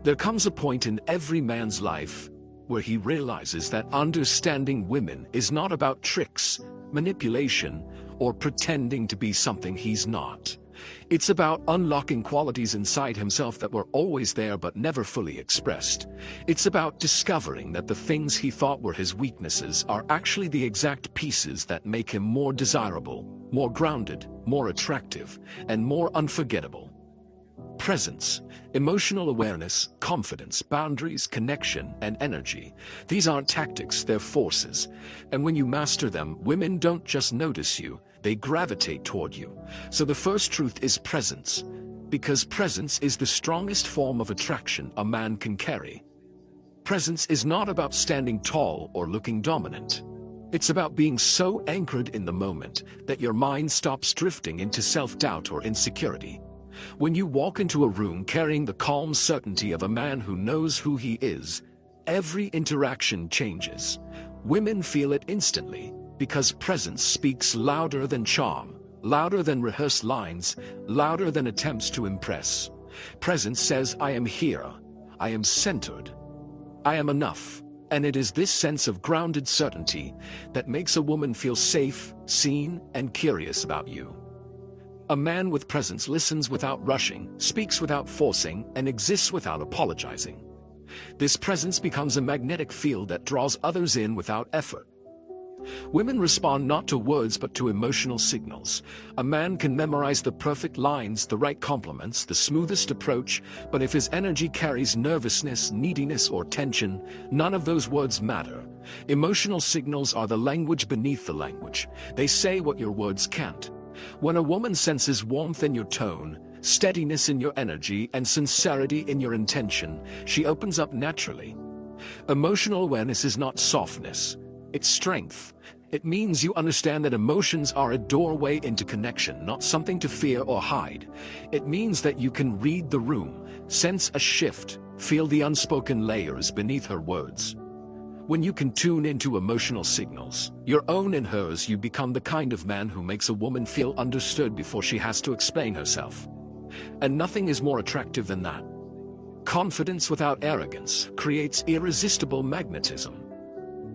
There comes a point in every man's life where he realizes that understanding women is not about tricks, manipulation, or pretending to be something he's not. It's about unlocking qualities inside himself that were always there but never fully expressed. It's about discovering that the things he thought were his weaknesses are actually the exact pieces that make him more desirable, more grounded, more attractive, and more unforgettable. Presence, emotional awareness, confidence, boundaries, connection, and energy. These aren't tactics, they're forces. And when you master them, women don't just notice you, they gravitate toward you. So the first truth is presence, because presence is the strongest form of attraction a man can carry. Presence is not about standing tall or looking dominant. It's about being so anchored in the moment that your mind stops drifting into self-doubt or insecurity. When you walk into a room carrying the calm certainty of a man who knows who he is, every interaction changes. Women feel it instantly, because presence speaks louder than charm, louder than rehearsed lines, louder than attempts to impress. Presence says, I am here, I am centered, I am enough. And it is this sense of grounded certainty that makes a woman feel safe, seen, and curious about you. A man with presence listens without rushing, speaks without forcing, and exists without apologizing. This presence becomes a magnetic field that draws others in without effort. Women respond not to words but to emotional signals. A man can memorize the perfect lines, the right compliments, the smoothest approach, but if his energy carries nervousness, neediness, or tension, none of those words matter. Emotional signals are the language beneath the language. They say what your words can't. When a woman senses warmth in your tone, steadiness in your energy, and sincerity in your intention, she opens up naturally. Emotional awareness is not softness. It's strength. It means you understand that emotions are a doorway into connection, not something to fear or hide. It means that you can read the room, sense a shift, feel the unspoken layers beneath her words. When you can tune into emotional signals, your own and hers, you become the kind of man who makes a woman feel understood before she has to explain herself. And nothing is more attractive than that. Confidence without arrogance creates irresistible magnetism.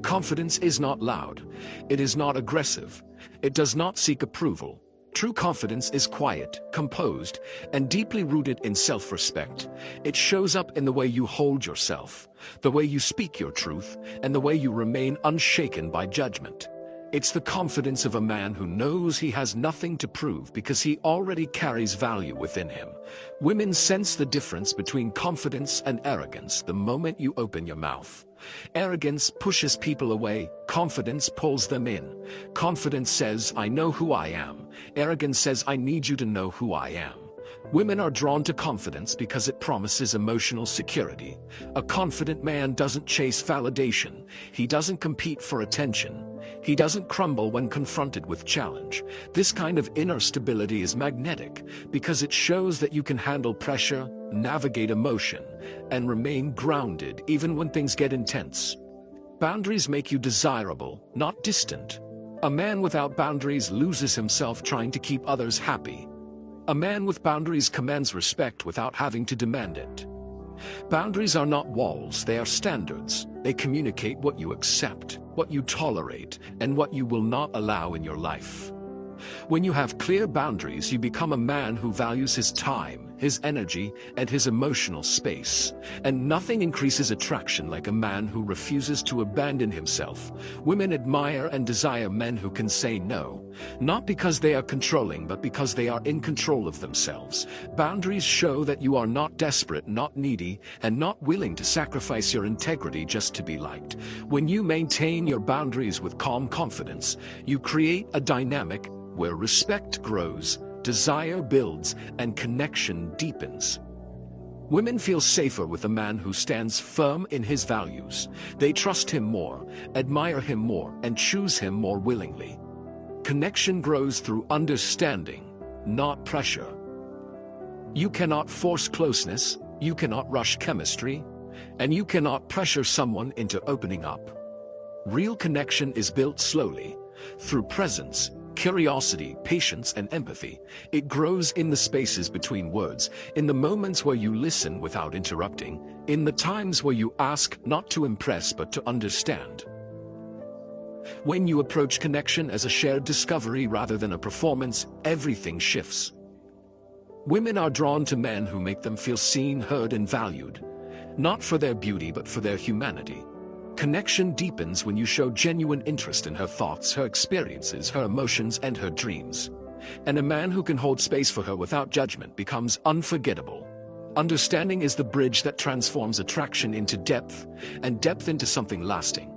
Confidence is not loud. It is not aggressive. It does not seek approval. True confidence is quiet, composed, and deeply rooted in self-respect. It shows up in the way you hold yourself, the way you speak your truth, and the way you remain unshaken by judgment. It's the confidence of a man who knows he has nothing to prove because he already carries value within him. Women sense the difference between confidence and arrogance the moment you open your mouth. Arrogance pushes people away, confidence pulls them in. Confidence says, I know who I am. Arrogance says, I need you to know who I am. Women are drawn to confidence because it promises emotional security. A confident man doesn't chase validation. He doesn't compete for attention. He doesn't crumble when confronted with challenge. This kind of inner stability is magnetic because it shows that you can handle pressure, navigate emotion, and remain grounded even when things get intense. Boundaries make you desirable, not distant. A man without boundaries loses himself trying to keep others happy. A man with boundaries commands respect without having to demand it. Boundaries are not walls, they are standards. They communicate what you accept, what you tolerate, and what you will not allow in your life. When you have clear boundaries, you become a man who values his time, his energy, and his emotional space. And nothing increases attraction like a man who refuses to abandon himself. Women admire and desire men who can say no, not because they are controlling, but because they are in control of themselves. Boundaries show that you are not desperate, not needy, and not willing to sacrifice your integrity just to be liked. When you maintain your boundaries with calm confidence, you create a dynamic where respect grows, desire builds, and connection deepens. Women feel safer with a man who stands firm in his values. They trust him more, admire him more, and choose him more willingly. Connection grows through understanding, not pressure. You cannot force closeness, you cannot rush chemistry, and you cannot pressure someone into opening up. Real connection is built slowly, through presence, curiosity, patience, and empathy. It grows in the spaces between words, in the moments where you listen without interrupting, in the times where you ask not to impress but to understand. When you approach connection as a shared discovery rather than a performance, everything shifts. Women are drawn to men who make them feel seen, heard, and valued, not for their beauty but for their humanity. Connection deepens when you show genuine interest in her thoughts, her experiences, her emotions, and her dreams. And a man who can hold space for her without judgment becomes unforgettable. Understanding is the bridge that transforms attraction into depth, and depth into something lasting.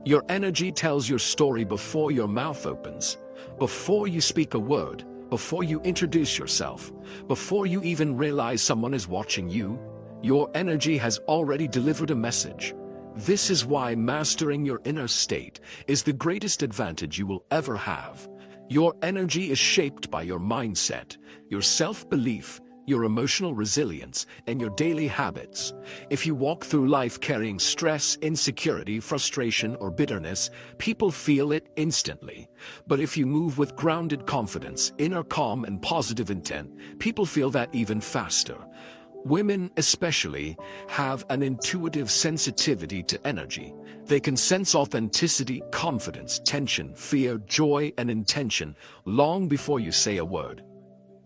Your energy tells your story before your mouth opens, before you speak a word, before you introduce yourself, before you even realize someone is watching you. Your energy has already delivered a message. This is why mastering your inner state is the greatest advantage you will ever have. Your energy is shaped by your mindset, your self-belief, your emotional resilience, and your daily habits. If you walk through life carrying stress, insecurity, frustration, or bitterness, people feel it instantly. But if you move with grounded confidence, inner calm, and positive intent, people feel that even faster. Women, especially, have an intuitive sensitivity to energy. They can sense authenticity, confidence, tension, fear, joy, and intention long before you say a word.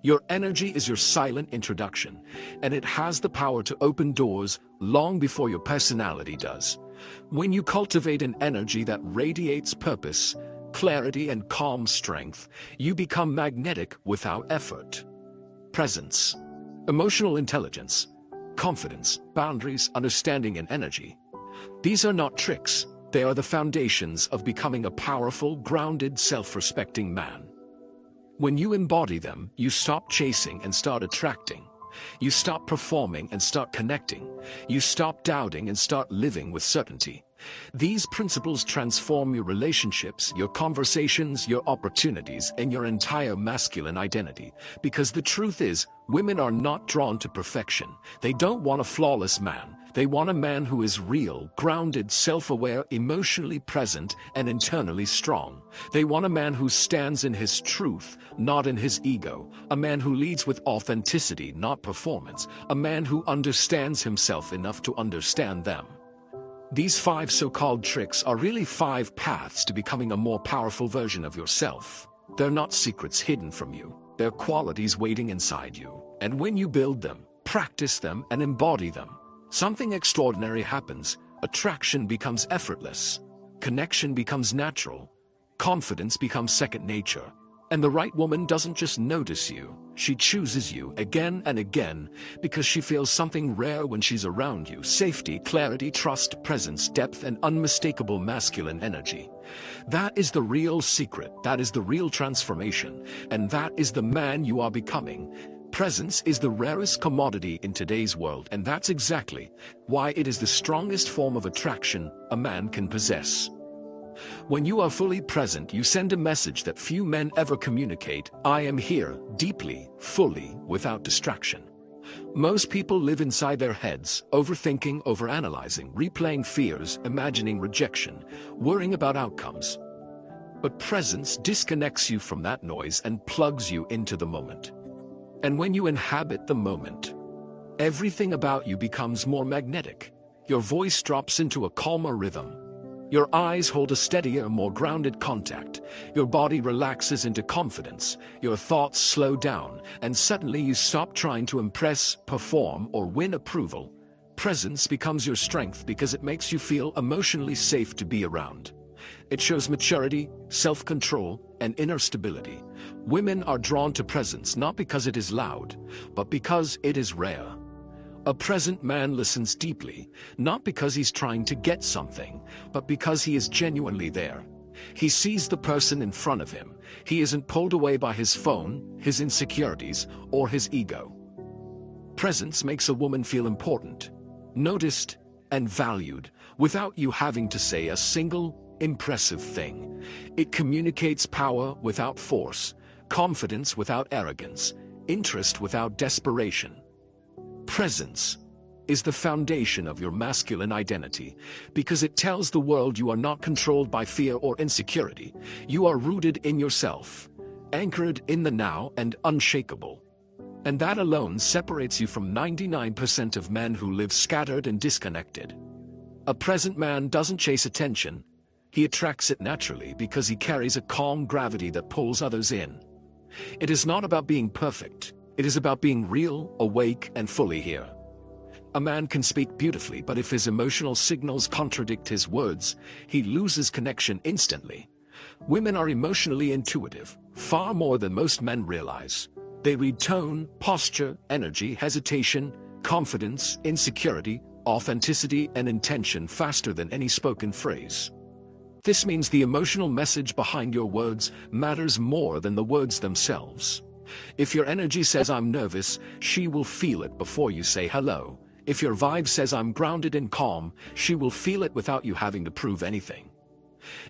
Your energy is your silent introduction, and it has the power to open doors long before your personality does. When you cultivate an energy that radiates purpose, clarity, and calm strength, you become magnetic without effort. Presence. Emotional intelligence, confidence, boundaries, understanding, and energy. These are not tricks, they are the foundations of becoming a powerful, grounded, self-respecting man. When you embody them, you stop chasing and start attracting. You stop performing and start connecting. You stop doubting and start living with certainty. These principles transform your relationships, your conversations, your opportunities, and your entire masculine identity. Because the truth is, women are not drawn to perfection. They don't want a flawless man. They want a man who is real, grounded, self-aware, emotionally present, and internally strong. They want a man who stands in his truth, not in his ego. A man who leads with authenticity, not performance. A man who understands himself enough to understand them. These 5 so-called tricks are really 5 paths to becoming a more powerful version of yourself. They're not secrets hidden from you. They're qualities waiting inside you. And when you build them, practice them, and embody them, something extraordinary happens. Attraction becomes effortless. Connection becomes natural. Confidence becomes second nature. And the right woman doesn't just notice you, she chooses you again and again because she feels something rare when she's around you: safety, clarity, trust, presence, depth, and unmistakable masculine energy. That is the real secret, that is the real transformation, and that is the man you are becoming. Presence is the rarest commodity in today's world, and that's exactly why it is the strongest form of attraction a man can possess. When you are fully present, you send a message that few men ever communicate: I am here, deeply, fully, without distraction. Most people live inside their heads, overthinking, overanalyzing, replaying fears, imagining rejection, worrying about outcomes. But presence disconnects you from that noise and plugs you into the moment. And when you inhabit the moment, everything about you becomes more magnetic. Your voice drops into a calmer rhythm. Your eyes hold a steadier, more grounded contact. Your body relaxes into confidence. Your thoughts slow down, and suddenly you stop trying to impress, perform, or win approval. Presence becomes your strength because it makes you feel emotionally safe to be around. It shows maturity, self-control, and inner stability. Women are drawn to presence not because it is loud, but because it is rare. A present man listens deeply, not because he's trying to get something, but because he is genuinely there. He sees the person in front of him. He isn't pulled away by his phone, his insecurities, or his ego. Presence makes a woman feel important, noticed, and valued, without you having to say a single impressive thing. It communicates power without force, confidence without arrogance, interest without desperation. Presence. is the foundation of your masculine identity, because it tells the world you are not controlled by fear or insecurity. You are rooted in yourself, anchored in the now and unshakable. And that alone separates you from 99% of men who live scattered and disconnected. A present man doesn't chase attention. He attracts it naturally because he carries a calm gravity that pulls others in. It is not about being perfect. It is about being real, awake, and fully here. A man can speak beautifully, but if his emotional signals contradict his words, he loses connection instantly. Women are emotionally intuitive, far more than most men realize. They read tone, posture, energy, hesitation, confidence, insecurity, authenticity, and intention faster than any spoken phrase. This means the emotional message behind your words matters more than the words themselves. If your energy says "I'm nervous," she will feel it before you say hello. If your vibe says "I'm grounded and calm," she will feel it without you having to prove anything.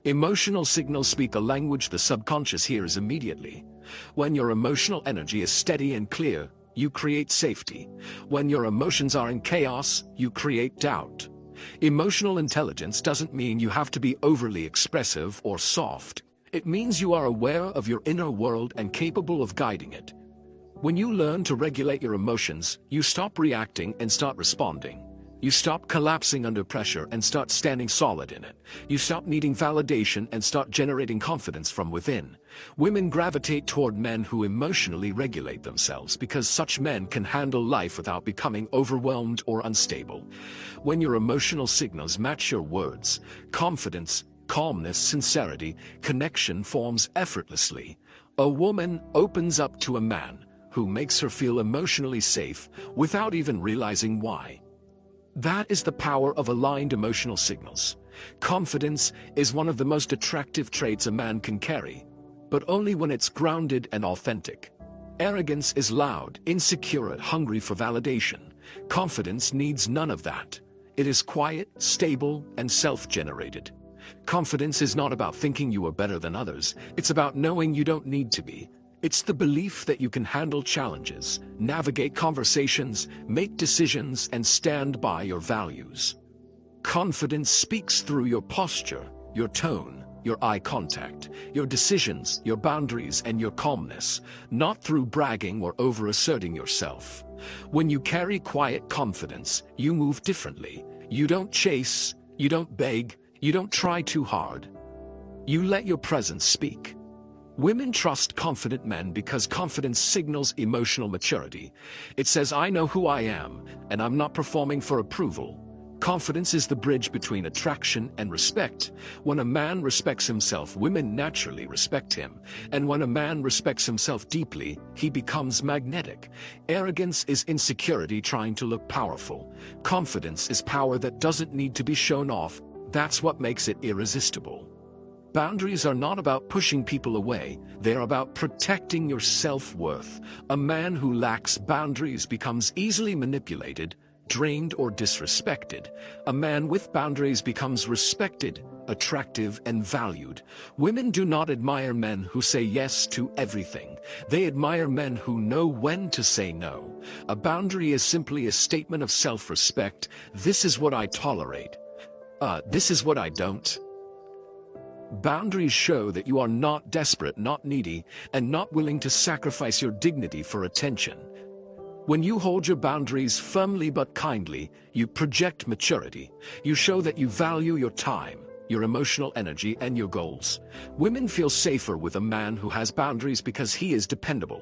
Emotional signals speak a language the subconscious hears immediately. When your emotional energy is steady and clear, you create safety. When your emotions are in chaos, you create doubt. Emotional intelligence doesn't mean you have to be overly expressive or soft. It means you are aware of your inner world and capable of guiding it. When you learn to regulate your emotions, you stop reacting and start responding. You stop collapsing under pressure and start standing solid in it. You stop needing validation and start generating confidence from within. Women gravitate toward men who emotionally regulate themselves because such men can handle life without becoming overwhelmed or unstable. When your emotional signals match your words, confidence, calmness, sincerity, connection forms effortlessly. A woman opens up to a man who makes her feel emotionally safe without even realizing why. That is the power of aligned emotional signals. Confidence is one of the most attractive traits a man can carry, but only when it's grounded and authentic. Arrogance is loud, insecure, and hungry for validation. Confidence needs none of that. It is quiet, stable, and self-generated. Confidence is not about thinking you are better than others. It's about knowing you don't need to be. It's the belief that you can handle challenges, navigate conversations, make decisions, and stand by your values. Confidence speaks through your posture, your tone, your eye contact, your decisions, your boundaries, and your calmness, not through bragging or over-asserting yourself. When you carry quiet confidence, you move differently. You don't chase, you don't beg, you don't try too hard. You let your presence speak. Women trust confident men because confidence signals emotional maturity. It says, "I know who I am, and I'm not performing for approval." Confidence is the bridge between attraction and respect. When a man respects himself, women naturally respect him. And when a man respects himself deeply, he becomes magnetic. Arrogance is insecurity trying to look powerful. Confidence is power that doesn't need to be shown off. That's what makes it irresistible. Boundaries are not about pushing people away, they're about protecting your self-worth. A man who lacks boundaries becomes easily manipulated, drained, or disrespected. A man with boundaries becomes respected, attractive, and valued. Women do not admire men who say yes to everything. They admire men who know when to say no. A boundary is simply a statement of self-respect. This is what I tolerate. This is what I don't. Boundaries show that you are not desperate, not needy, and not willing to sacrifice your dignity for attention. When you hold your boundaries firmly but kindly, you project maturity. You show that you value your time, your emotional energy, and your goals. Women feel safer with a man who has boundaries because he is dependable.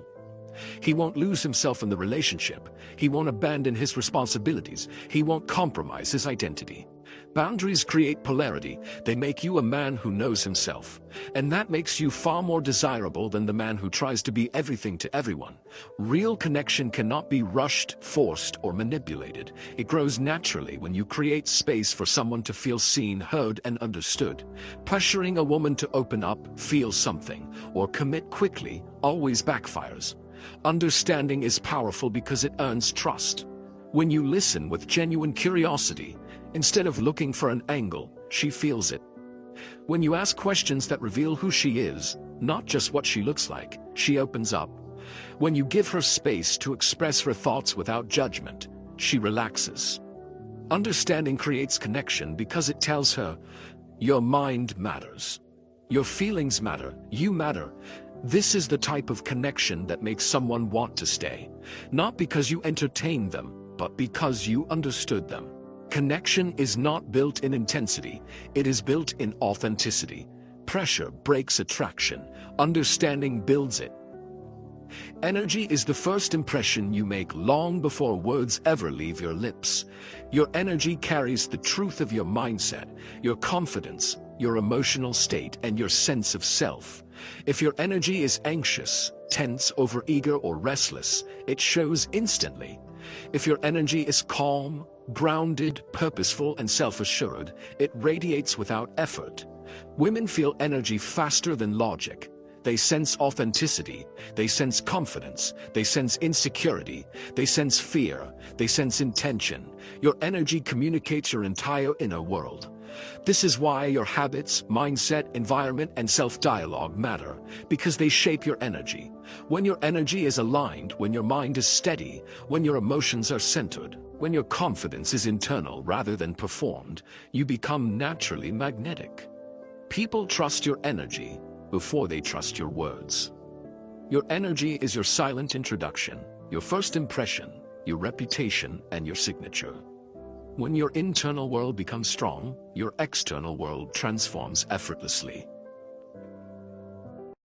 He won't lose himself in the relationship. He won't abandon his responsibilities. He won't compromise his identity. Boundaries create polarity. They make you a man who knows himself. And that makes you far more desirable than the man who tries to be everything to everyone. Real connection cannot be rushed, forced, or manipulated. It grows naturally when you create space for someone to feel seen, heard, and understood. Pressuring a woman to open up, feel something, or commit quickly always backfires. Understanding is powerful because it earns trust. When you listen with genuine curiosity, instead of looking for an angle, she feels it. When you ask questions that reveal who she is, not just what she looks like, she opens up. When you give her space to express her thoughts without judgment, she relaxes. Understanding creates connection because it tells her, your mind matters. Your feelings matter. You matter. This is the type of connection that makes someone want to stay. Not because you entertained them, but because you understood them. Connection is not built in intensity. It is built in authenticity. Pressure breaks attraction. Understanding builds it. Energy is the first impression you make long before words ever leave your lips. Your energy carries the truth of your mindset, your confidence, your emotional state, and your sense of self. If your energy is anxious, tense, overeager, or restless, it shows instantly. If your energy is calm, grounded, purposeful, and self-assured, it radiates without effort. Women feel energy faster than logic. They sense authenticity, they sense confidence, they sense insecurity, they sense fear, they sense intention. Your energy communicates your entire inner world. This is why your habits, mindset, environment, and self-dialogue matter, because they shape your energy. When your energy is aligned, when your mind is steady, when your emotions are centered, when your confidence is internal rather than performed, you become naturally magnetic. People trust your energy before they trust your words. Your energy is your silent introduction, your first impression, your reputation, and your signature. When your internal world becomes strong, your external world transforms effortlessly.